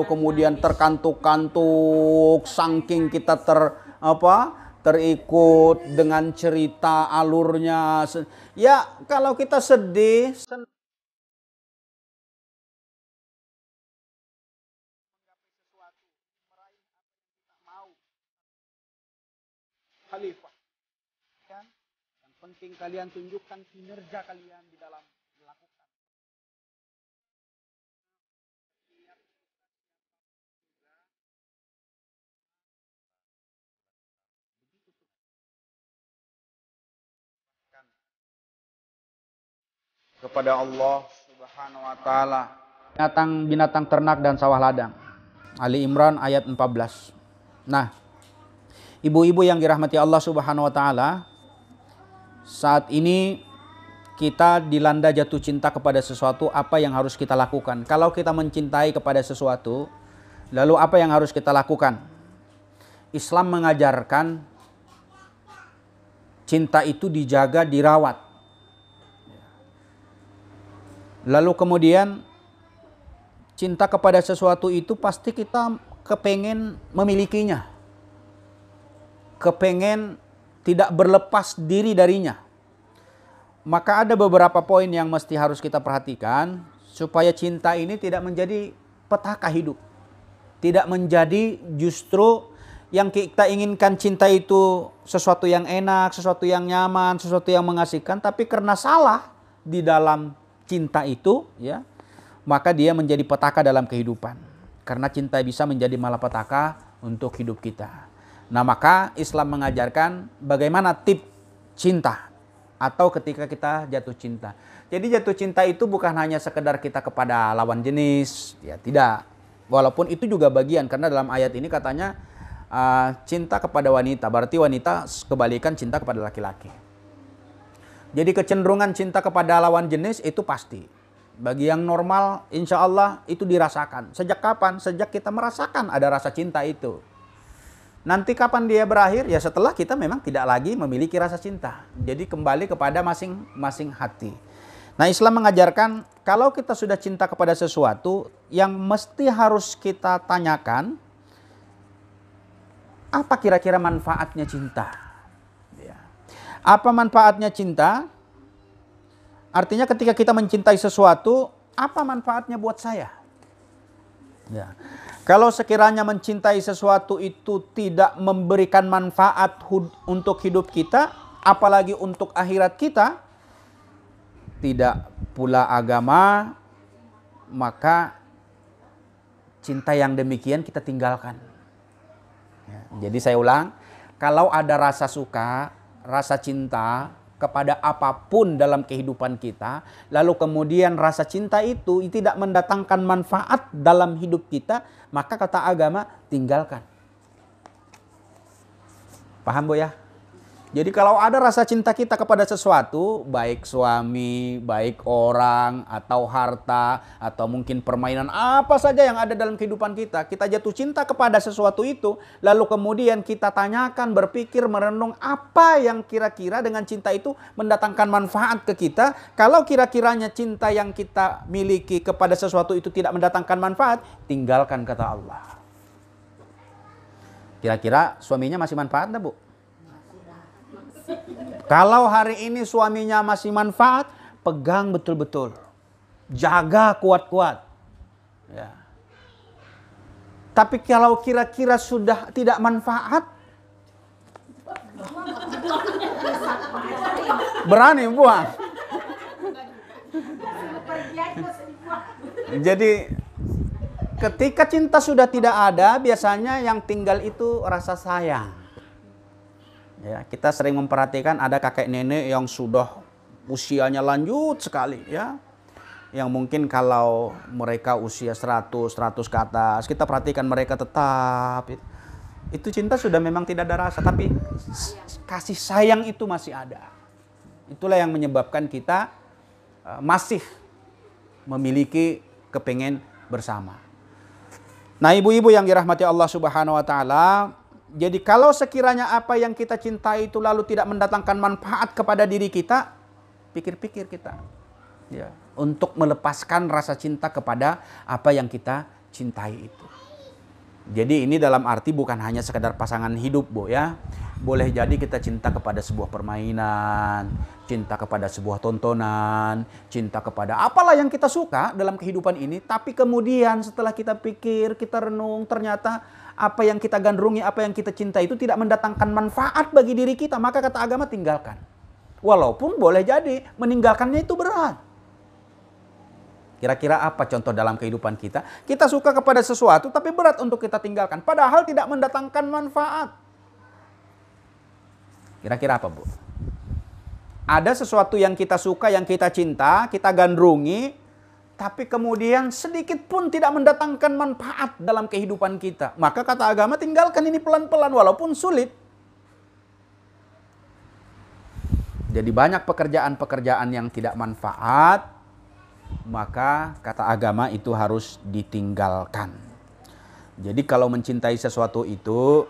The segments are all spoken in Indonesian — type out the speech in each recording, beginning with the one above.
kemudian terkantuk-kantuk, saking kita terikut dengan cerita alurnya. Ya, kalau kita sedih, khalifah. Yang penting kalian tunjukkan kinerja kalian di dalam melakukan. Kepada Allah Subhanahu wa taala. Binatang ternak dan sawah ladang. Ali Imran ayat 14. Nah, ibu-ibu yang dirahmati Allah Subhanahu wa taala, saat ini kita dilanda jatuh cinta kepada sesuatu, apa yang harus kita lakukan? Kalau kita mencintai kepada sesuatu, lalu apa yang harus kita lakukan? Islam mengajarkan cinta itu dijaga, dirawat. Lalu kemudian cinta kepada sesuatu itu pasti kita kepengen memilikinya. Kepengen tidak berlepas diri darinya. Maka ada beberapa poin yang mesti harus kita perhatikan supaya cinta ini tidak menjadi petaka hidup. Tidak menjadi justru yang kita inginkan cinta itu sesuatu yang enak, sesuatu yang nyaman, sesuatu yang mengasihkan, tapi karena salah di dalam cinta itu, ya, maka dia menjadi petaka dalam kehidupan. Karena cinta bisa menjadi malapetaka untuk hidup kita. Nah, maka Islam mengajarkan bagaimana tip cinta atau ketika kita jatuh cinta. Jadi jatuh cinta itu bukan hanya sekedar kita kepada lawan jenis, ya tidak. Walaupun itu juga bagian, karena dalam ayat ini katanya cinta kepada wanita, berarti wanita kebalikan cinta kepada laki-laki. Jadi kecenderungan cinta kepada lawan jenis itu pasti. Bagi yang normal, insya Allah itu dirasakan. Sejak kapan? Sejak kita merasakan ada rasa cinta itu. Nanti kapan dia berakhir? Ya setelah kita memang tidak lagi memiliki rasa cinta. Jadi kembali kepada masing-masing hati. Nah, Islam mengajarkan kalau kita sudah cinta kepada sesuatu, yang mesti harus kita tanyakan, apa kira-kira manfaatnya cinta? Apa manfaatnya cinta? Artinya ketika kita mencintai sesuatu, apa manfaatnya buat saya? Ya. Kalau sekiranya mencintai sesuatu itu tidak memberikan manfaat untuk hidup kita, apalagi untuk akhirat kita, tidak pula agama, maka cinta yang demikian kita tinggalkan. Ya. Jadi saya ulang, kalau ada rasa suka, rasa cinta kepada apapun dalam kehidupan kita, lalu kemudian rasa cinta itu tidak mendatangkan manfaat dalam hidup kita, maka kata agama tinggalkan. Paham Bu ya? Jadi kalau ada rasa cinta kita kepada sesuatu, baik suami, baik orang, atau harta, atau mungkin permainan apa saja yang ada dalam kehidupan kita, kita jatuh cinta kepada sesuatu itu, lalu kemudian kita tanyakan, berpikir, merenung apa yang kira-kira dengan cinta itu mendatangkan manfaat ke kita. Kalau kira-kiranya cinta yang kita miliki kepada sesuatu itu tidak mendatangkan manfaat, tinggalkan kata Allah. Kira-kira suaminya masih manfaat enggak Bu? Kalau hari ini suaminya masih manfaat, pegang betul-betul. Jaga kuat-kuat. Ya. Tapi kalau kira-kira sudah tidak manfaat, berani buang. Jadi ketika cinta sudah tidak ada, biasanya yang tinggal itu rasa sayang. Ya, kita sering memperhatikan ada kakek nenek yang sudah usianya lanjut sekali, ya. Yang mungkin kalau mereka usia 100 ke atas, kita perhatikan mereka tetap. Itu cinta sudah memang tidak ada rasa, tapi kasih sayang itu masih ada. Itulah yang menyebabkan kita masih memiliki kepengen bersama. Nah, ibu-ibu yang dirahmati Allah Subhanahu wa taala, jadi kalau sekiranya apa yang kita cintai itu lalu tidak mendatangkan manfaat kepada diri kita, pikir-pikir kita. Ya, untuk melepaskan rasa cinta kepada apa yang kita cintai itu. Jadi ini dalam arti bukan hanya sekedar pasangan hidup, Bu ya. Boleh jadi kita cinta kepada sebuah permainan, cinta kepada sebuah tontonan, cinta kepada apalah yang kita suka dalam kehidupan ini. Tapi kemudian setelah kita pikir, kita renung, ternyata apa yang kita gandrungi, apa yang kita cinta itu tidak mendatangkan manfaat bagi diri kita. Maka kata agama tinggalkan. Walaupun boleh jadi meninggalkannya itu berat. Kira-kira apa contoh dalam kehidupan kita? Kita suka kepada sesuatu tapi berat untuk kita tinggalkan. Padahal tidak mendatangkan manfaat. Kira-kira apa, Bu? Ada sesuatu yang kita suka, yang kita cinta, kita gandrungi, tapi kemudian sedikit pun tidak mendatangkan manfaat dalam kehidupan kita. Maka kata agama tinggalkan ini pelan-pelan walaupun sulit. Jadi banyak pekerjaan-pekerjaan yang tidak manfaat, maka kata agama itu harus ditinggalkan. Jadi kalau mencintai sesuatu itu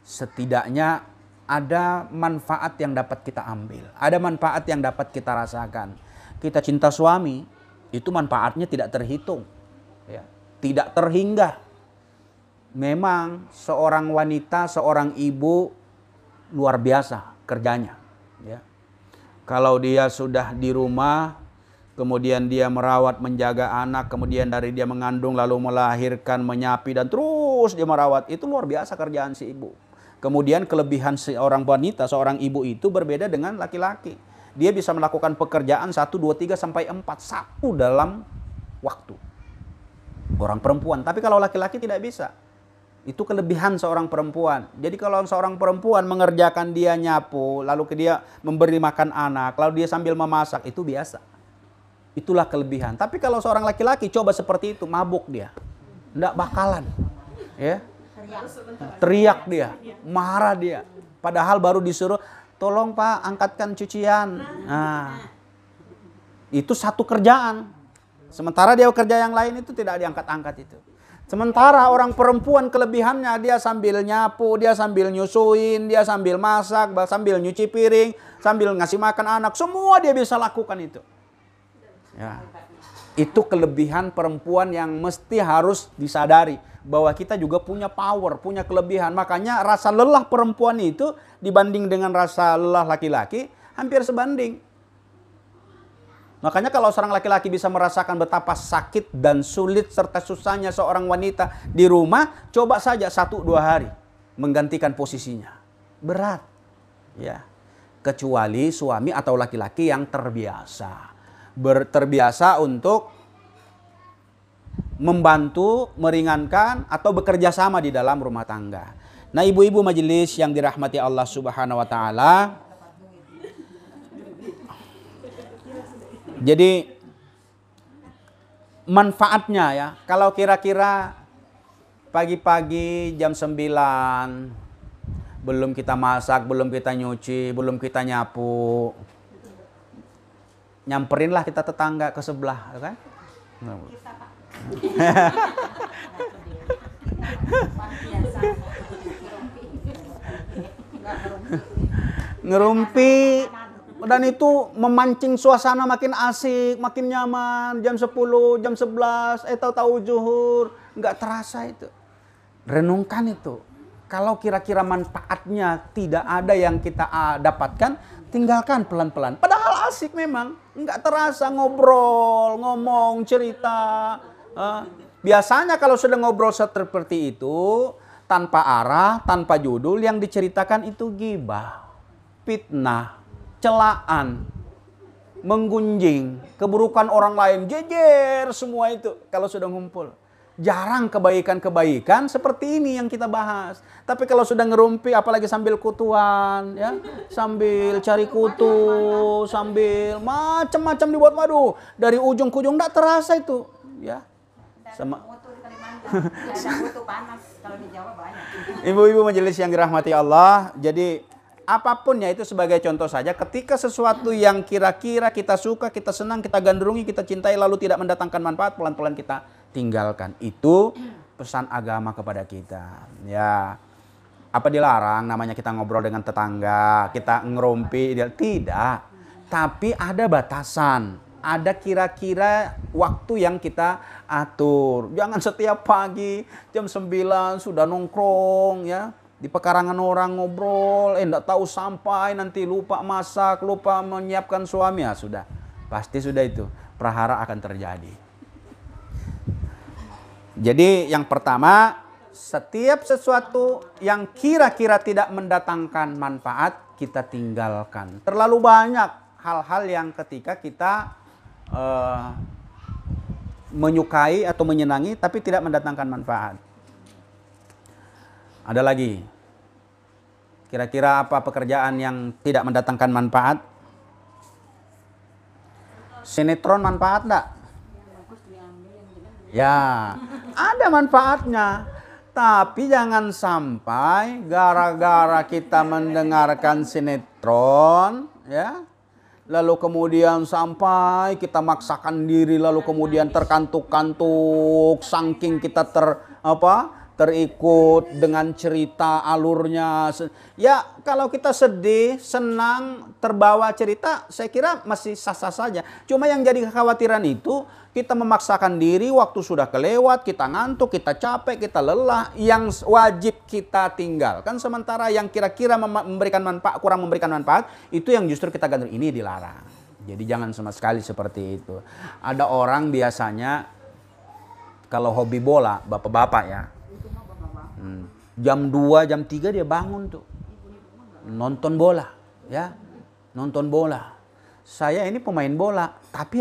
setidaknya ada manfaat yang dapat kita ambil, ada manfaat yang dapat kita rasakan. Kita cinta suami, itu manfaatnya tidak terhitung, ya, tidak terhingga. Memang seorang wanita, seorang ibu luar biasa kerjanya, ya. Kalau dia sudah di rumah, kemudian dia merawat, menjaga anak, kemudian dari dia mengandung lalu melahirkan, menyapi dan terus dia merawat, itu luar biasa kerjaan si ibu. Kemudian kelebihan seorang wanita, seorang ibu itu berbeda dengan laki-laki. Dia bisa melakukan pekerjaan 1, 2, 3 sampai 4 satu dalam waktu. Orang perempuan, tapi kalau laki-laki tidak bisa. Itu kelebihan seorang perempuan. Jadi kalau seorang perempuan mengerjakan dia nyapu, lalu dia memberi makan anak, lalu dia sambil memasak, itu biasa. Itulah kelebihan. Tapi kalau seorang laki-laki coba seperti itu, mabuk dia. Nggak bakalan. Ya. Teriak dia, marah dia. Padahal baru disuruh, tolong Pak angkatkan cucian. Nah, itu satu kerjaan. Sementara dia kerja yang lain itu tidak diangkat-angkat itu. Sementara orang perempuan kelebihannya dia sambil nyapu, dia sambil nyusuin, dia sambil masak, sambil nyuci piring, sambil ngasih makan anak. Semua dia bisa lakukan itu. Ya. Itu kelebihan perempuan yang mesti harus disadari. Bahwa kita juga punya power, punya kelebihan. Makanya rasa lelah perempuan itu dibanding dengan rasa lelah laki-laki hampir sebanding. Makanya kalau seorang laki-laki bisa merasakan betapa sakit dan sulit serta susahnya seorang wanita di rumah, coba saja 1-2 hari menggantikan posisinya. Berat. Ya. Kecuali suami atau laki-laki yang terbiasa. Terbiasa untuk membantu, meringankan, atau bekerja sama di dalam rumah tangga. Nah, ibu-ibu majelis yang dirahmati Allah Subhanahu wa Ta'ala, jadi manfaatnya ya, kalau kira-kira pagi-pagi jam 9 belum kita masak, belum kita nyuci, belum kita nyapu, nyamperinlah kita tetangga ke sebelah, kan? Ngerumpi, dan itu memancing suasana makin asik, makin nyaman. Jam 10, jam 11, tahu-tahu zuhur, nggak terasa itu. Renungkan itu. Kalau kira-kira manfaatnya tidak ada yang kita dapatkan, tinggalkan pelan-pelan. Padahal asik memang, nggak terasa ngobrol, ngomong, cerita. Biasanya kalau sudah ngobrol seperti itu, tanpa arah, tanpa judul, yang diceritakan itu ghibah, fitnah, celaan, menggunjing, keburukan orang lain, jejer semua itu kalau sudah ngumpul. Jarang kebaikan-kebaikan seperti ini yang kita bahas. Tapi kalau sudah ngerumpi, apalagi sambil kutuan, ya, sambil cari kutu, sambil macam-macam dibuat, waduh, dari ujung ke ujung nggak terasa itu, ya. Sama. Ibu-ibu majelis yang dirahmati Allah, jadi apapun ya itu sebagai contoh saja, ketika sesuatu yang kira-kira kita suka, kita senang, kita gandrungi, kita cintai lalu tidak mendatangkan manfaat, pelan-pelan kita tinggalkan. Itu pesan agama kepada kita. Ya, apa dilarang namanya kita ngobrol dengan tetangga, kita ngerumpi, tidak. Tapi ada batasan. ada kira-kira waktu yang kita atur. Jangan setiap pagi jam 9 sudah nongkrong ya. Di pekarangan orang ngobrol, enggak tahu sampai nanti lupa masak, lupa menyiapkan suami, ya sudah. Pasti sudah itu, prahara akan terjadi. Jadi yang pertama, setiap sesuatu yang kira-kira tidak mendatangkan manfaat, kita tinggalkan. Terlalu banyak hal-hal yang ketika kita menyukai atau menyenangi, tapi tidak mendatangkan manfaat. Ada lagi. Kira-kira apa pekerjaan yang tidak mendatangkan manfaat? Sinetron manfaat enggak? Ya, ada manfaatnya. Tapi jangan sampai gara-gara kita mendengarkan sinetron, ya, lalu kemudian sampai kita maksakan diri, lalu kemudian terkantuk-kantuk, saking kita terikut dengan cerita alurnya. Ya, kalau kita sedih, senang, terbawa cerita, saya kira masih sah-sah saja. Cuma yang jadi kekhawatiran itu, kita memaksakan diri, waktu sudah kelewat, kita ngantuk, kita capek, kita lelah, yang wajib kita tinggalkan. Sementara yang kira-kira memberikan manfaat, kurang memberikan manfaat, itu yang justru kita gandrung, ini dilarang. Jadi jangan sama sekali seperti itu. Ada orang biasanya, kalau hobi bola, bapak-bapak ya, jam 2, jam 3 dia bangun tuh. Nonton bola, ya. Nonton bola. Saya ini pemain bola, tapi